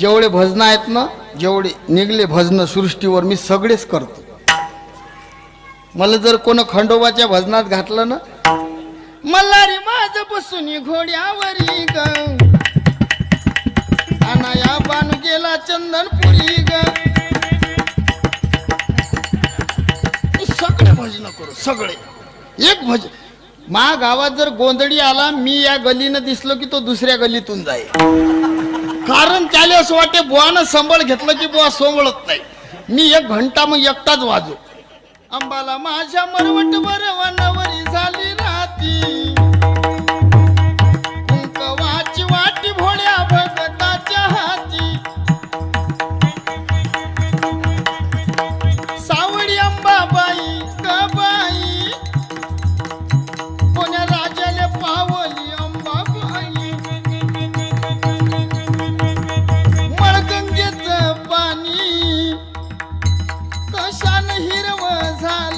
जेवढे भजन आहेत ना, जेवढे निघले भजन सृष्टीवर मी सगळेच करतो. मला जर कोण खंडोबाच्या भजनात घातलं ना, मल्हारी माझ बसून घोड्यावरी ग, अनाया बानू गेला चंदनपुरी ग, सगळे भजन करू सगळे. एक भजन मा गावात जर गोंधळी आला, मी या गल्लीनं दिसलो की तो दुसऱ्या गल्लीतून जाईल. कारण त्याला असं वाटते बुवानं संबळ घेतलं की बुवा सोंबळत नाही. मी 1 घंटा मग एकटाच वाजू. अंबाला माझ्या मरवट बरवणावरी झाली राती, कुंकवाची वाटी भोळ्या भगताच्या हाती, सावळी अंबाबाई कबाई, कोण्या राजाले पावली अंबाबाई, मळगंगेचं पाणी कशानं हिरवं झालं